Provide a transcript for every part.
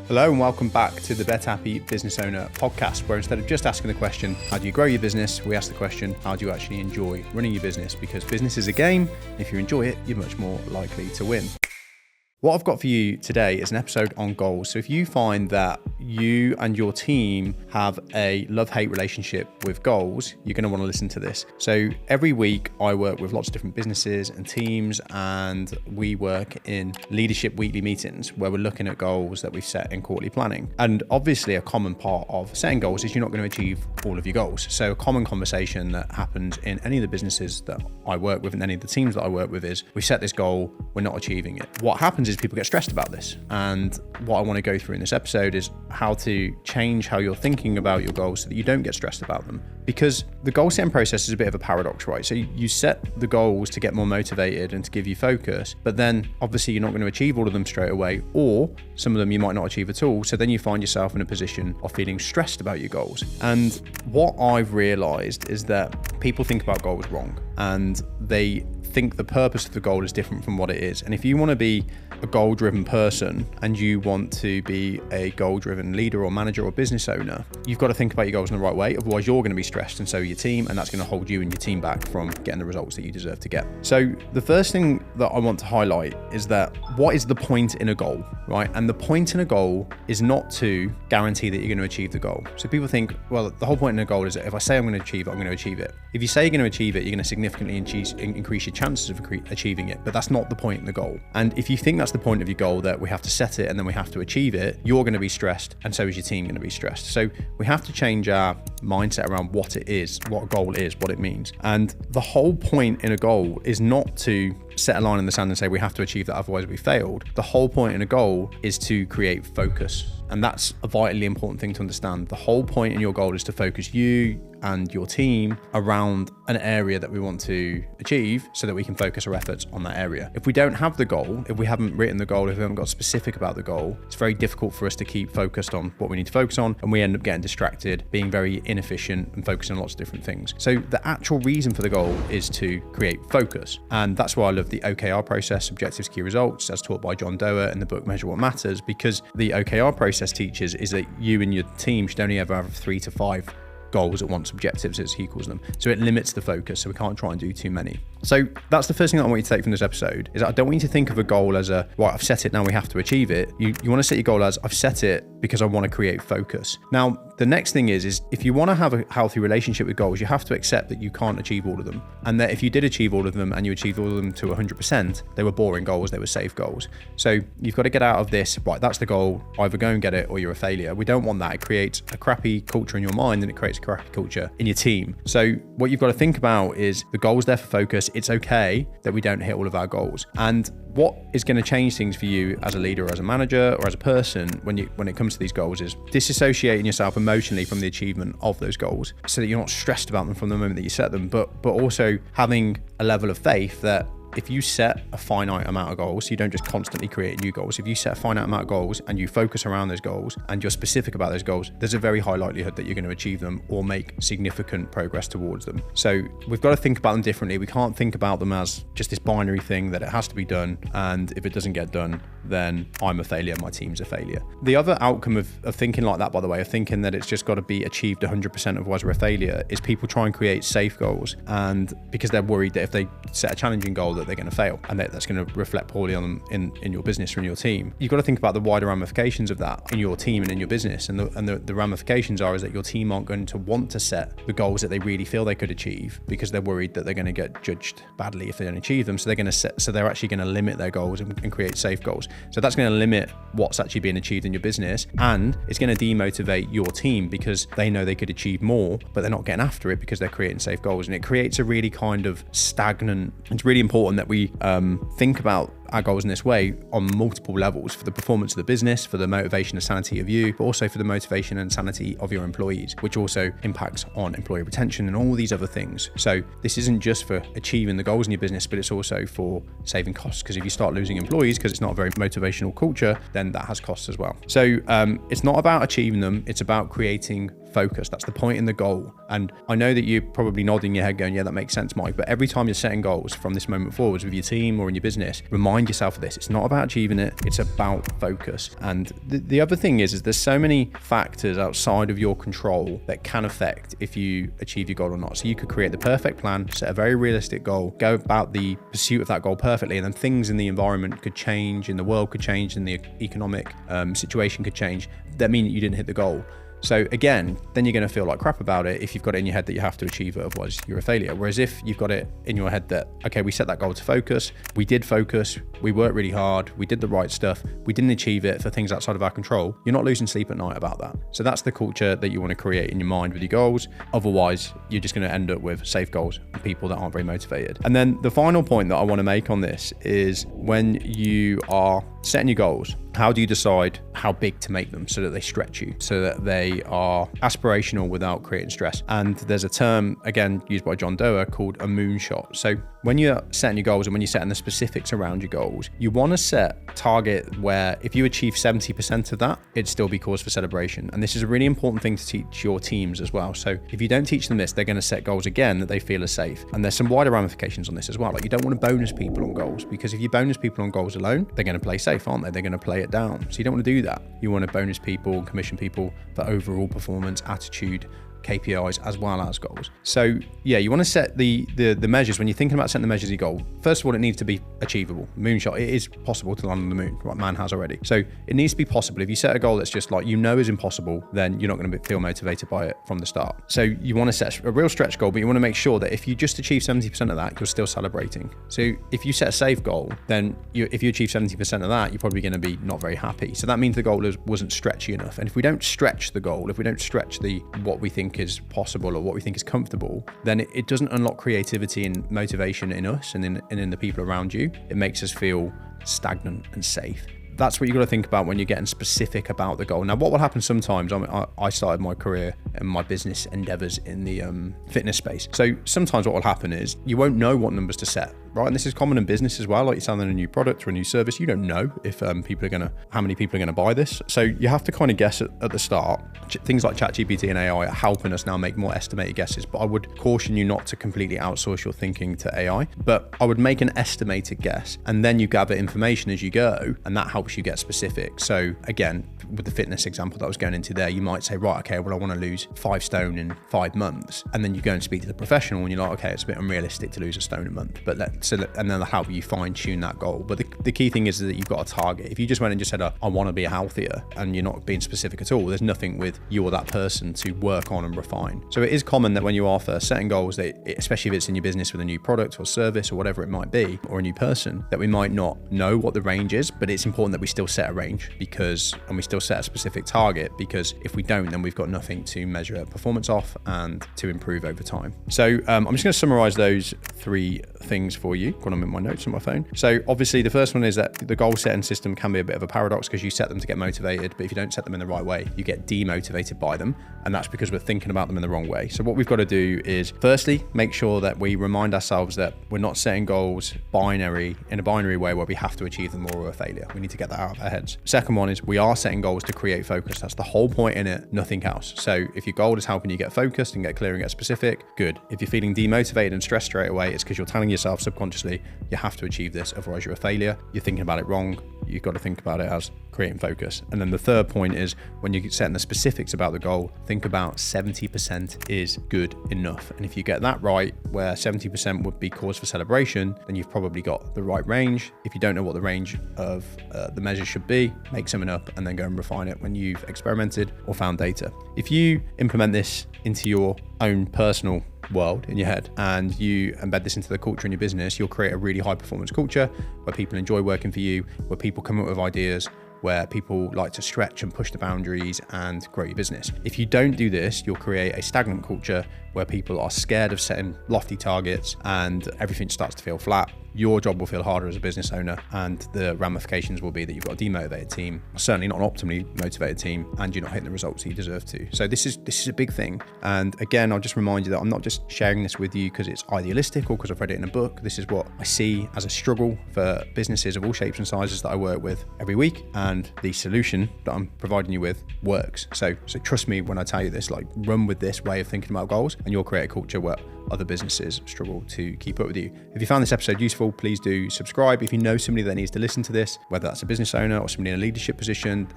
Hello and welcome back to the Bet Happy Business Owner podcast, where instead of just asking the question, how do you grow your business? We ask the question, how do you actually enjoy running your business? Because business is a game. If you enjoy it, you're much more likely to win. What I've got for you today is an episode on goals. So if you find that you and your team have a love-hate relationship with goals, you're going to want to listen to this. So every week I work with lots of different businesses and teams, and we work in leadership weekly meetings where we're looking at goals that we've set in quarterly planning. And obviously a common part of setting goals is you're not going to achieve all of your goals. So a common conversation that happens in any of the businesses that I work with and any of the teams that I work with is we set this goal, we're not achieving it. What happens is people get stressed about this. And what I want to go through in this episode is how to change how you're thinking about your goals so that you don't get stressed about them. Because the goal setting process is a bit of a paradox, right? So you set the goals to get more motivated and to give you focus, but then obviously you're not going to achieve all of them straight away, or some of them you might not achieve at all. So then you find yourself in a position of feeling stressed about your goals. And what I've realized is that people think about goals wrong, and they think the purpose of the goal is different from what it is. And if you want to be a goal-driven person and you want to be a goal-driven leader or manager or business owner, you've got to think about your goals in the right way. Otherwise, you're going to be stressed, and so your team, and that's going to hold you and your team back from getting the results that you deserve to get. So the first thing that I want to highlight is that what is the point in a goal, right? And the point in a goal is not to guarantee that you're going to achieve the goal. So people think, well, the whole point in a goal is that if I say I'm going to achieve it, I'm going to achieve it. If you say you're going to achieve it, you're going to significantly increase your chances of achieving it, but that's not the point in the goal. And if you think that's the point of your goal, that we have to set it and then we have to achieve it, you're going to be stressed, and so is your team going to be stressed. So we have to change our mindset around what it is, what a goal is, what it means. And the whole point in a goal is not to set a line in the sand and say we have to achieve that, otherwise we failed. The whole point in a goal is to create focus. And that's a vitally important thing to understand. The whole point in your goal is to focus you and your team around an area that we want to achieve so that we can focus our efforts on that area. If we don't have the goal, if we haven't written the goal, if we haven't got specific about the goal, it's very difficult for us to keep focused on what we need to focus on, and we end up getting distracted, being very inefficient and focusing on lots of different things. So the actual reason for the goal is to create focus. And that's why I love the OKR process, Objectives, Key Results, as taught by John Doerr in the book Measure What Matters, because the OKR process teaches is that you and your team should only ever have 3 to 5 goals at once, objectives as he calls them. So it limits the focus, so we can't try and do too many. So that's the first thing that I want you to take from this episode, is that I don't want you to think of a goal as a, right, I've set it, now we have to achieve it. You want to set your goal as, I've set it because I want to create focus. Now, the next thing is if you want to have a healthy relationship with goals, you have to accept that you can't achieve all of them. And that if you did achieve all of them and you achieved all of them to 100%, they were boring goals, they were safe goals. So you've got to get out of this, right, that's the goal, either go and get it or you're a failure. We don't want that. It creates a crappy culture in your mind, and it creates a crappy culture in your team. So what you've got to think about is the goal's there for focus. It's okay that we don't hit all of our goals. And what is going to change things for you as a leader or as a manager or as a person when it comes to these goals is disassociating yourself emotionally from the achievement of those goals so that you're not stressed about them from the moment that you set them, but also having a level of faith that if you set a finite amount of goals, you don't just constantly create new goals. If you set a finite amount of goals and you focus around those goals and you're specific about those goals, there's a very high likelihood that you're going to achieve them or make significant progress towards them. So we've got to think about them differently. We can't think about them as just this binary thing that it has to be done, and if it doesn't get done, then I'm a failure, my team's a failure. The other outcome of thinking like that, by the way, of thinking that it's just got to be achieved 100% otherwise we're a failure, is people try and create safe goals, and because they're worried that if they set a challenging goal that they're going to fail, and that's going to reflect poorly on them in your business or in your team. You've got to think about the wider ramifications of that in your team and in your business, and the ramifications is that your team aren't going to want to set the goals that they really feel they could achieve because they're worried that they're going to get judged badly if they don't achieve them. So they're actually going to limit their goals and create safe goals. So that's going to limit what's actually being achieved in your business, and it's going to demotivate your team because they know they could achieve more, but they're not getting after it because they're creating safe goals, and it creates a really kind of stagnant. It's really important that we think about our goals in this way on multiple levels, for the performance of the business, for the motivation and sanity of you, but also for the motivation and sanity of your employees, which also impacts on employee retention and all these other things. So this isn't just for achieving the goals in your business, but it's also for saving costs, because if you start losing employees because it's not a very motivational culture, then that has costs as well. So it's not about achieving them, it's about creating focus. That's the point in the goal. And I know that you're probably nodding your head going, yeah, that makes sense, Mike. But every time you're setting goals from this moment forwards with your team or in your business, remind yourself of this. It's not about achieving it. It's about focus. And the other thing is there's so many factors outside of your control that can affect if you achieve your goal or not. So you could create the perfect plan, set a very realistic goal, go about the pursuit of that goal perfectly, and then things in the environment could change, in the world could change, in the economic situation could change. That mean that you didn't hit the goal. So again, then you're going to feel like crap about it if you've got it in your head that you have to achieve it, otherwise you're a failure. Whereas if you've got it in your head that, okay, we set that goal to focus, we did focus, we worked really hard, we did the right stuff, we didn't achieve it for things outside of our control, you're not losing sleep at night about that. So that's the culture that you want to create in your mind with your goals. Otherwise, you're just going to end up with safe goals and people that aren't very motivated. And then the final point that I want to make on this is when you are setting your goals, how do you decide how big to make them so that they stretch you, so that they are aspirational without creating stress? And there's a term, again, used by John Doerr called a moonshot. So when you're setting your goals and when you're setting the specifics around your goals, you want to set a target where if you achieve 70% of that, it'd still be cause for celebration. And this is a really important thing to teach your teams as well. So if you don't teach them this, they're going to set goals again that they feel are safe. And there's some wider ramifications on this as well. Like you don't want to bonus people on goals, because if you bonus people on goals alone, they're going to play safe, aren't they? They're going to play it down. So you don't want to do that. You want to bonus people and commission people for overall performance, attitude, KPIs, as well as goals. So yeah, you want to set the measures. When you're thinking about setting the measures of your goal, first of all, it needs to be achievable. Moonshot, it is possible to land on the moon, what man has already. So it needs to be possible. If you set a goal that's just like, is impossible, then you're not going to feel motivated by it from the start. So you want to set a real stretch goal, but you want to make sure that if you just achieve 70% of that, you're still celebrating. So if you set a safe goal, then if you achieve 70% of that, you're probably going to be not very happy. So that means the goal wasn't stretchy enough. And if we don't stretch the goal, if we don't stretch what we think is possible or what we think is comfortable, then it doesn't unlock creativity and motivation in us and in the people around you. It makes us feel stagnant and safe. That's what you've got to think about when you're getting specific about the goal. Now, what will happen sometimes, I started my career and my business endeavors in the fitness space. So sometimes what will happen is you won't know what numbers to set, right? And this is common in business as well. Like you're selling a new product or a new service, you don't know if how many people are going to buy this. So you have to kind of guess at the start. Things like ChatGPT and AI are helping us now make more estimated guesses, but I would caution you not to completely outsource your thinking to AI. But I would make an estimated guess, and then you gather information as you go, and that helps you get specific. So again, with the fitness example that I was going into there, you might say, right, okay, well, I want to lose 5 stone in 5 months. And then you go and speak to the professional and you're like, okay, it's a bit unrealistic to lose a stone a month, and then they'll help you fine tune that goal. But the key thing is that you've got a target. If you just went and just said, I want to be healthier, and you're not being specific at all, there's nothing with you or that person to work on and refine. So it is common that when you are first setting goals, especially if it's in your business with a new product or service or whatever it might be, or a new person, that we might not know what the range is, but it's important that we still set a range and we still set a specific target, because if we don't, then we've got nothing to measure performance off and to improve over time. So I'm just going to summarize those 3 things for you. Got them in my notes on my phone. So obviously the first one is that the goal setting system can be a bit of a paradox, because you set them to get motivated, but if you don't set them in the right way, you get demotivated by them. And that's because we're thinking about them in the wrong way. So what we've got to do is firstly, make sure that we remind ourselves that we're not setting goals in a binary way where we have to achieve them or we're a failure. We need to get that out of our heads. Second one is we are setting goals to create focus. That's the whole point in it, nothing else. So if your goal is helping you get focused and get clear and get specific, good. If you're feeling demotivated and stressed straight away, it's because you're telling yourself subconsciously, you have to achieve this, otherwise you're a failure. You're thinking about it wrong. You've got to think about it as creating focus. And then the third point is when you're setting the specifics about the goal, think about 70% is good enough. And if you get that right, where 70% would be cause for celebration, then you've probably got the right range. If you don't know what the range of the measure should be, make something up and then go and refine it when you've experimented or found data. If you implement this into your own personal world in your head and you embed this into the culture in your business, you'll create a really high performance culture where people enjoy working for you, where people come up with ideas, where people like to stretch and push the boundaries and grow your business. If you don't do this, you'll create a stagnant culture where people are scared of setting lofty targets and everything starts to feel flat. your job will feel harder as a business owner, and the ramifications will be that you've got a demotivated team, certainly not an optimally motivated team, and you're not hitting the results that you deserve to. So this is a big thing. And again, I'll just remind you that I'm not just sharing this with you because it's idealistic or because I've read it in a book. This is what I see as a struggle for businesses of all shapes and sizes that I work with every week, and the solution that I'm providing you with works. So trust me when I tell you this, like, run with this way of thinking about goals and you'll create a culture where other businesses struggle to keep up with you. If you found this episode useful, please do subscribe. If you know somebody that needs to listen to this, whether that's a business owner or somebody in a leadership position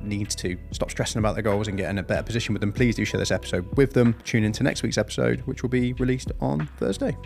needs to stop stressing about their goals and get in a better position with them, please do share this episode with them. Tune into next week's episode, which will be released on Thursday.